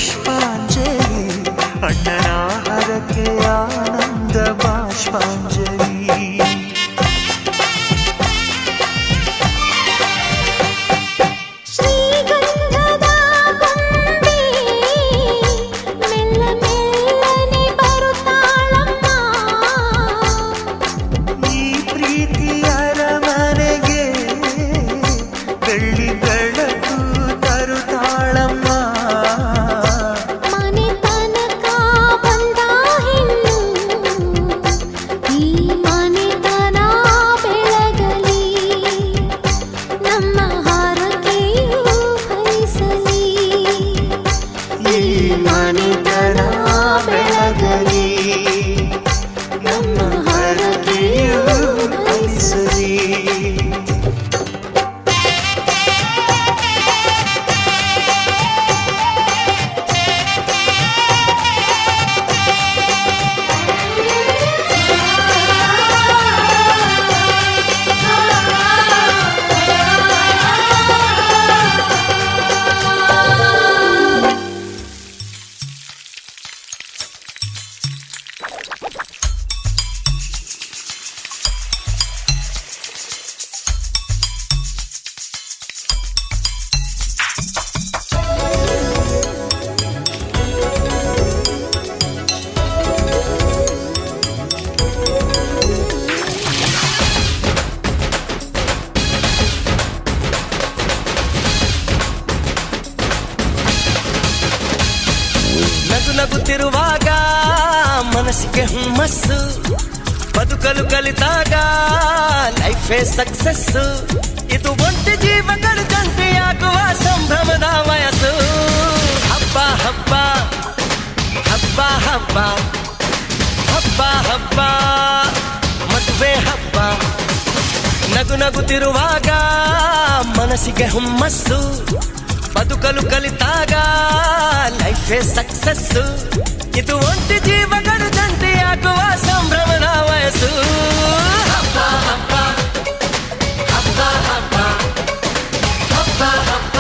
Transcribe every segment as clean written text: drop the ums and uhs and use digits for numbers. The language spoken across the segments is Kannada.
ಪುಷ್ಪಾಂಜಲಿ ಅಣ್ಣನ ಹರಕೆ ಆನಂದ ಬಾಷ್ಪಾಂಜಲಿ ನಗುತ್ತಿರುವಾಗ ಮನಸ್ಸಿಗೆ ಹುಮ್ಮಸ್ಸು ಬದುಕಲು ಕಲಿತಾಗ ಲೈಫೇ ಸಕ್ಸಸ್ಸು ಇದು ಒಂಟಿ ಜೀವಗಳ ಜಂಟಿಯಾಗುವ ಸಂಭ್ರಮದ ವಯಸ್ಸು ಹಬ್ಬ ಹಬ್ಬ ಹಬ್ಬ ಹಬ್ಬ ಹಬ್ಬ ಹಬ್ಬ ಮದುವೆ ಹಬ್ಬ ನಗುತ್ತಿರುವಾಗ ಮನಸ್ಸಿಗೆ ಹುಮ್ಮಸ್ಸು ಬದುಕಲು ಕಲಿತಾಗ ಲೈಫೇ ಸಕ್ಸಸ್ಸು ಇದು ಒಂಟಿ ಜೀವಗಳು ಜಂಟಿಯಾಗುವ ಸಂಭ್ರಮದ ವಯಸ್ಸು ಹಬ್ಬ ಹಬ್ಬ ಹಬ್ಬ ಹಬ್ಬ ಹಬ್ಬ ಹಬ್ಬ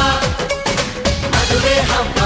ಮದುವೆ ಹಬ್ಬ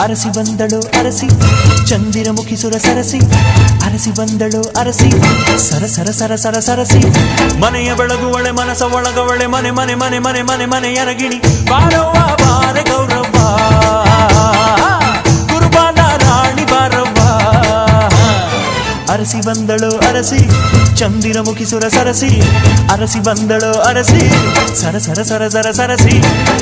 ಅರಸಿ ಬಂದಳು ಅರಸಿ ಚಂದಿರಮುಖಿ ಸುರ ಸರಸಿ ಅರಸಿ ಬಂದಳು ಅರಸಿ ಸರ ಸರ ಸರ ಸರ ಸರಸಿ ಮನೆಯ ಬೆಳಗುವಳೆ ಮನಸ ಒಳಗವಳೆ ಮನೆ ಮನೆ ಮನೆ ಮನೆ ಮನೆ ಮನೆ ಎರಗಿಣಿ ಬಾರವ್ವ ಬಾರೆ ಗೌರವ್ವ ಗುರುಬಾಲ ರಾಣಿ ಬಾರವ್ವ ಅರಸಿ ಬಂದಳು ಅರಸಿ ಚಂದಿರಮುಖಿ ಸುರ ಸರಸಿ ಅರಸಿ ಬಂದಳು ಅರಸಿ ಸರ ಸರ ಸರ ಸರ ಸರಸಿ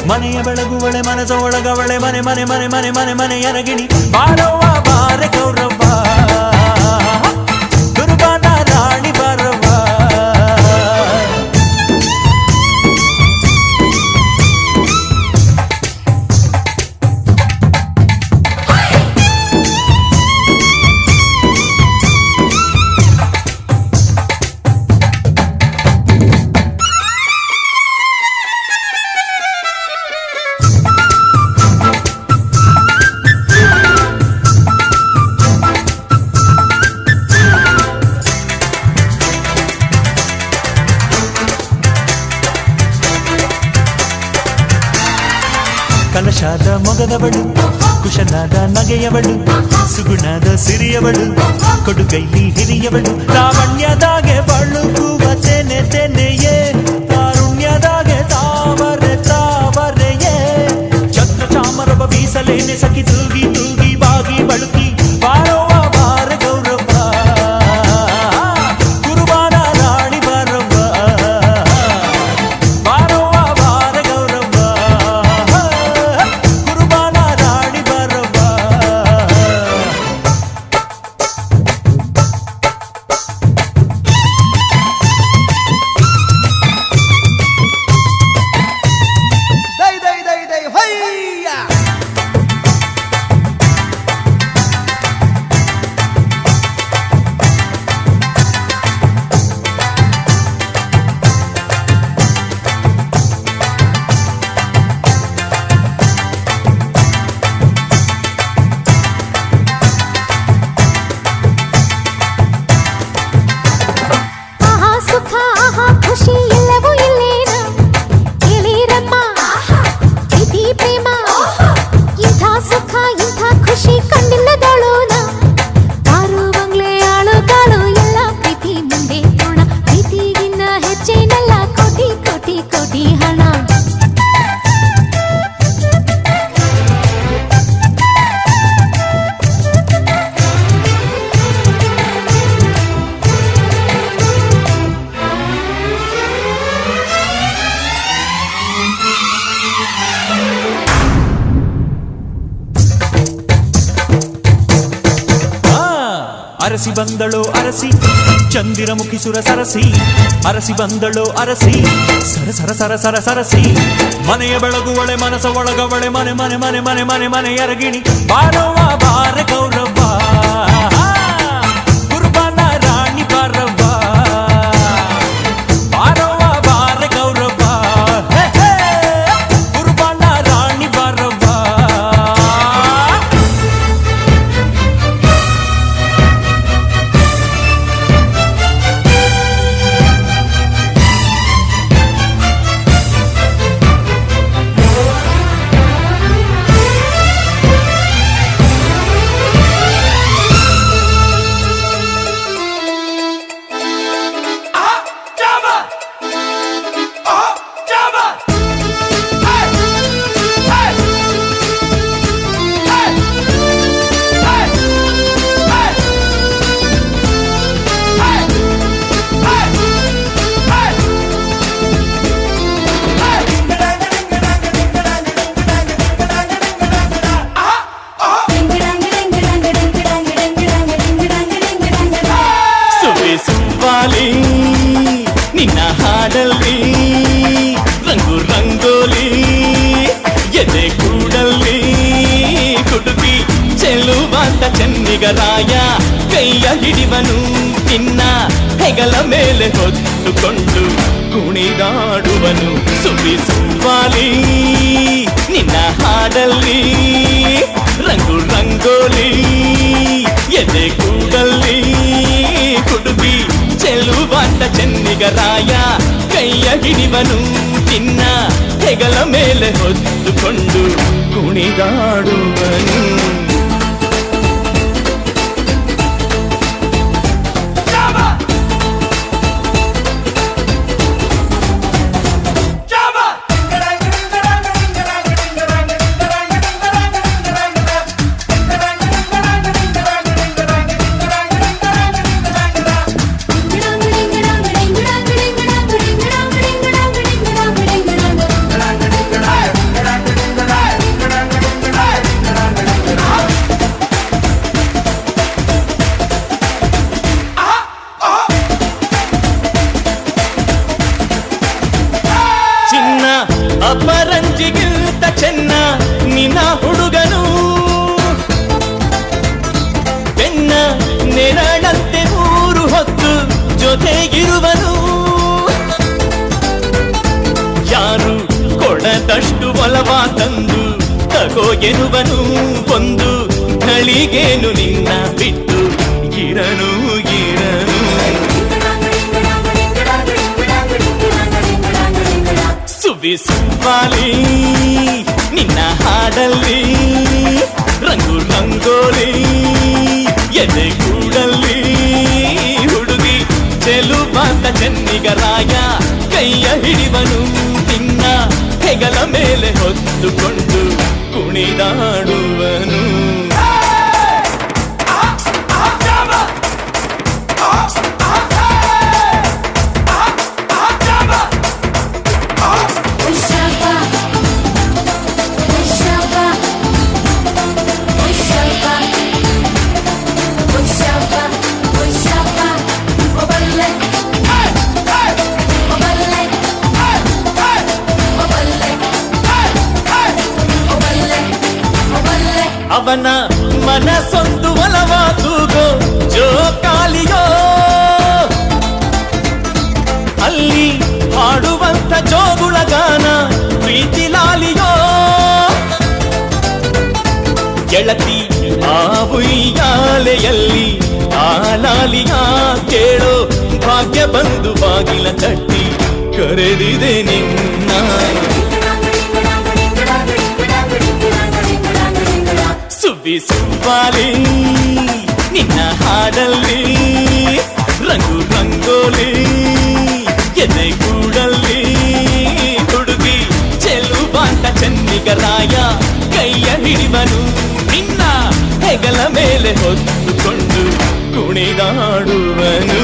ಮನೆಯ ಬೆಳಗುವಳೆ ಮನಸ ಒಳಗವಳೆ ಮನೆ ಮನೆ ಮನೆ ಮನೆ ಮನೆ ಮನೆ ಎರಗಿಣಿ ಬಾರವ್ವ ಬಾರೆ ಗೌರವ್ವ ಗುರುಬಾಲ ರಾಣಿ ಬಾರವ್ವ ಕಲಶಾದ ಮೊಗದವಳು ಕುಶನಾದ ನಗೆಯವಳು ಸುಗುಣದ ಸಿರಿಯವಳು ಕೊಡುಗೈಲಿ ಹಿರಿಯವಳು ಲಾವಣ್ಯದಾಗೆ ಬಳುಕುವ ತೆನೆ ತೆನೆಯೇ ಕಾರುಣ್ಯದಾಗೆ ತಾವರೆ ತಾವರೆಯೇ ಛತ್ರ ಚಾಮರವ ಬೀಸಲೇನೆ ಸಖಿ ತೂಗಿ ತೂಗಿ ಬಾಗಿ ಬಳುಕಿ ಬಾರವ್ವ ಬಾರ ಗೌರವ್ವ ಕುರುಬಾನ ರಾಣಿ ಬಾರವ್ವ ಬಾರವ್ವ ಬಾರ ಗೌರವ್ವ ಕುರುಬಾನ ರಾಣಿ ಬಾರವ್ವ ದೈ ದೈ ದೈ ದೈ ಹೊಯ್ಯ ಆಹಾ ಸುಖ ಆಹಾ ಖುಷಿ ಎಲ್ಲವೂ ಇಲ್ಲೇನ ಕೇಳಿರಮ್ಮ ಪ್ರೀತಿ ಪ್ರೇಮ ಇಂಥ ಸುಖ ಇಂಥ ಖುಷಿ ಕಂಡಿಲ್ಲದಳೋನ ಕಾರು ಬಂಗ್ಲೆ ಆಳು ಕಾಳು ಎಲ್ಲ ಪ್ರೀತಿ ಮುಂದೆ ತೋಣ ಪ್ರೀತಿಗಿನ್ನ ಹೆಚ್ಚೇನಲ್ಲ ಕೋಟಿ ಕೋಟಿ ಕೋಟಿ ಹಣ ಅರಸಿ ಬಂದಳೋ ಅರಸಿ ಚಂದಿರಮುಖಿ ಸುರ ಸರಸಿ ಅರಸಿ ಬಂದಳೋ ಅರಸಿ ಸರ ಸರ ಸರ ಸರ ಸರಸಿ ಮನೆಯ ಬೆಳಗುವಳೆ ಮನಸ ಒಳಗವಳೆ ಮನೆ ಮನೆ ಮನೆ ಮನೆ ಮನೆ ಮನೆ ಎರಗಿಣಿ ಬಾರವ್ವ ಬಾರ ಗೌರವ್ವ ಕುರುಬಾನ ರಾಣಿ ಬಾರವ್ವ ಬಾರವ್ವ ಬಾರ ಗೌರವ್ವ ಹೇ ಹೇ ಕುರುಬಾನ ರಾಣಿ ಬಾರವ್ವ ಸುವ್ವಾಲಿ ನಿನ್ನ ಹಾಡಲ್ಲಿ ರಂಗು ರಂಗೋಲಿ ಎದೆ ಕೂಡಲ್ಲಿ ಕುಡುಕಿ ಚೆಲುವಾದ ಚೆನ್ನಿಗರಾಯ ಕೈಯ ಹಿಡಿವನು ನಿನ್ನ ಹೆಗಲ ಮೇಲೆ ಹೊತ್ತುಕೊಂಡು ಕುಣಿದಾಡುವನು ಸುವ್ವಾಲಿ ನಿನ್ನ ಹಾಡಲ್ಲಿ ರಂಗು ರಂಗೋಲಿ ಎದೆ ಕೂಡಲ್ಲಿ ಕುಡುಕಿ ಚೆಲುವಾದ ಚೆನ್ನಿಗರಾಯ ಕೈಯ ಹಿಡಿವನು ನಿನ್ನ ಹೆಗಲ ಮೇಲೆ ಹೊತ್ತುಕೊಂಡು ಕುಣಿದಾಡುವನು ಅಪರಂಜಿಗಿಂತ ಚೆನ್ನ ನಿನ್ನ ಹುಡುಗನು ಬೆನ್ನ ನೆರಳಂತೆ ಮೂರು ಹೊತ್ತು ಜೊತೆಗಿರುವನು ಯಾರು ಕೊಡದಷ್ಟು ಒಲವ ತಂದು ತಗೋ ಎನ್ನುವನು ಒಂದು ಘಳಿಗೇನು ನಿನ್ನ ಬಿಟ್ಟು ಇರನು ಇರನು ಸುವ್ವಾಲಿ ನಿನ್ನ ಹಾಡಲ್ಲಿ ರಂಗು ರಂಗೋಲಿ ಎದೆ ಕೂಡಲ್ಲಿ ಹುಡುಗಿ ಚೆಲುವಾದ ಚೆನ್ನಿಗರಾಯ ಕೈಯ ಹಿಡಿವನು ನಿನ್ನ ಹೆಗಲ ಮೇಲೆ ಹೊತ್ತುಕೊಂಡು ಕುಣಿದಾಡುವನು. ಅವನ ಮನಸ್ಸೊಂದು ಒಲವಾದುಗೋ ಜೋಕಾಲಿಯೋ, ಅಲ್ಲಿ ಹಾಡುವಂತ ಜೋಗುಳ ಗಾನ ಪ್ರೀತಿ ಲಾಲಿಯೋ. ಗೆಳತಿ ಆ ಉಯ್ಯಾಲೆಯಲ್ಲಿ ಆ ಲಾಲಿಯ ಕೇಳೋ ಭಾಗ್ಯ ಬಂದು ಬಾಗಿಲ ತಟ್ಟಿ ಕರೆದಿದೆ ನಿನ್ನ. ಸುವ್ವಿ ಸುವ್ವಾಲಿ ನಿನ್ನ ಹಾಡಲ್ಲಿ ರಂಗು ರಂಗೋಲಿ ಎದೆಗೂಡಲ್ಲಿ ಹುಡುಗಿ ಚೆಲುವಾಂತ ಚೆನ್ನಿಗರಾಯ ಕೈಯ ಹಿಡಿವನು ನಿನ್ನ ಹೆಗಲ ಮೇಲೆ ಹೊತ್ತುಕೊಂಡು ಕುಣಿದಾಡುವನು.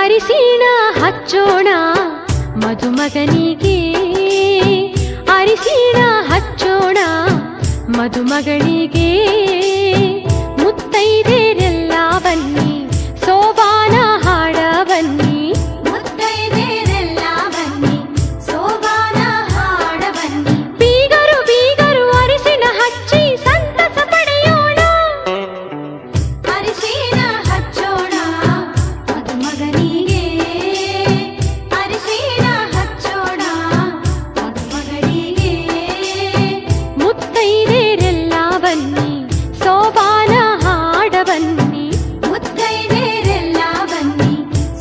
ಅರಿಶಿಣ ಹಚ್ಚೋಣ ಮದುಮಗನಿಗೆ, ಅರಿಶಿಣ ಹಚ್ಚೋಣ ಮದುಮಗಳಿಗೆ. ಮುತ್ತೈದೆರೆಲ್ಲ ಬನ್ನಿ ಸೋಬಾನ ಹಾಡ ಬನ್ನಿ, ಮುತ್ತೈದೆರೆಲ್ಲ ಬನ್ನಿ ಸೋಬಾನ ಹಾಡ ಬನ್ನಿ. ಬೀಗರು ಬೀಗರು ಅರಿಶಿಣ ಹಚ್ಚಿ ಸಂತಸ ಪಡೆಯೋಣ, ಅರಿಶಿಣ ಹಚ್ಚೋಣ ಮದುಮಗನಿಗೆ, ಅರಿಶಿಣ ಹಚ್ಚೋಣ ಮದುಮಗಳಿಗೆ. ಮುತ್ತೈದೆರೆಲ್ಲ ಬನ್ನಿ ಸೋಬಾನ ಹಾಡ ಬನ್ನಿ, ಮುತ್ತೈದೆರೆಲ್ಲ ಬನ್ನಿ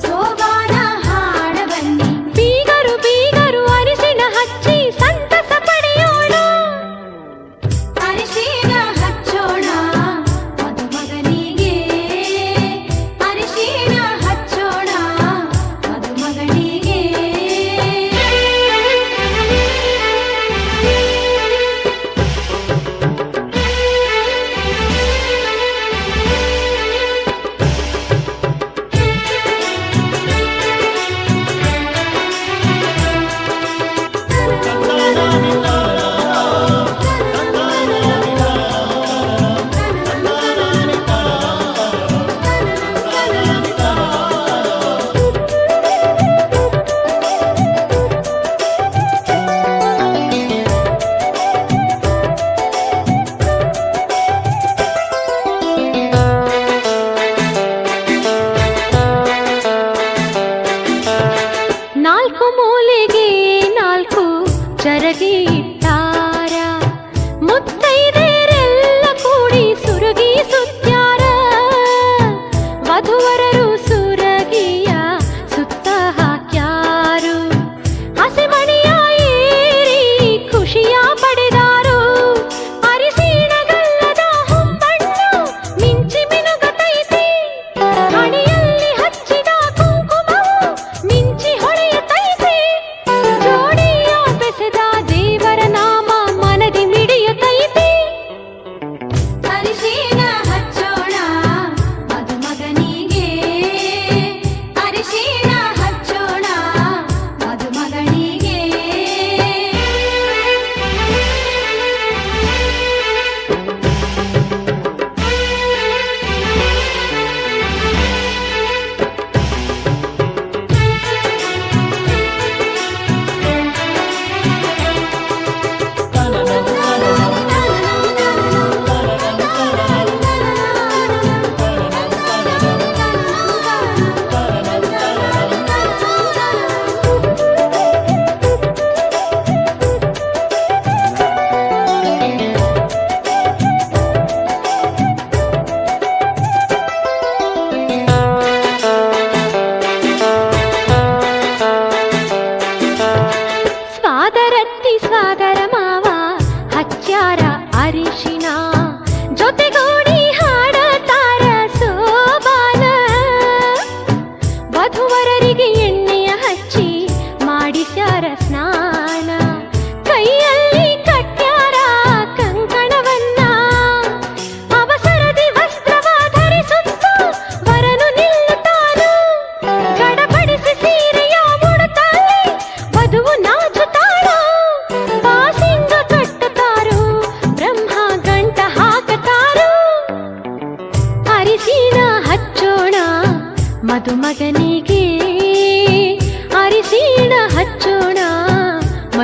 ಸೋಬಾನ ಹಾಡ ಬನ್ನಿ. ಬೀಗರು ಬೀಗರು ಅರಿಶಿಣ ಹಚ್ಚಿ ಸಂತಸ ಪಡೆಯೋಣ, ಅರಿಶಿಣ ಹಚ್ಚೋಣ ಮದುಮಗನಿಗೆ, ಅರಿಶಿಣ ಹಚ್ಚೋಣ ಮದುಮಗನಿಗೆ. ನಾಲ್ಕು ಮೂಲೆಗೆ ನಾಲ್ಕು ಚರಗಿ ಇಟ್ಟಾರ, ಮುತ್ತೈದೆರೆಲ್ಲ ಕೂಡಿ ಸುರಗಿ ಸುತ್ಯಾರ. ವಧುವರರು ಸುರಗಿಯ ಸುತ್ತ ಹಾಕ್ಯಾರು, ಹಸಿಮಣಿಯ ಏರಿ ಖುಷಿಯ ಪಡೆದಾರು. ಅರಿಶಿಣಗಲ್ಲದ ಹೊಂಬಣ್ಣು ಮಿಂಚಿ ಮಿನುಗತೈತಿ,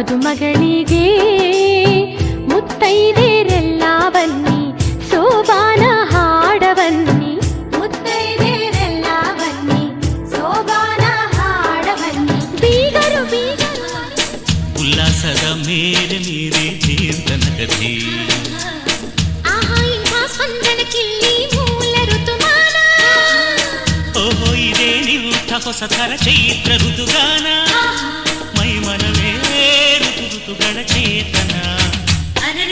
ಮದುಮಗಳಿಗೆ ಮುತ್ತೈದೆರೆಲ್ಲ ಬನ್ನಿ ಸೋಬಾನ ಹಾಡಬನ್ನಿ ಮುತ್ತೈದೆರೆಲ್ಲ ಬನ್ನಿ ಸೋಬಾನ ಹಾಡಬನ್ನಿ ಬೀಗರು ಬೀಗರು ಉಲ್ಲಾಸದ ಮೇಲೆ ಮೀರಿ ಜೀವನ ಕಥೆ ಆಹಾ ಇಂಥ ಸ್ಪಂದನಕ್ಕಿಲ್ಲಿ ಮೂಲ ಋತುಮಾನ ಓಹೋ ಇದೇ ನಿಂಥ ಹೊಸ ಥರ ಚೈತ್ರ ಋತುಗಾನ ಮೈ ಮನವೇ ಋತುಗಳ ಚೇತನ ಅರೆ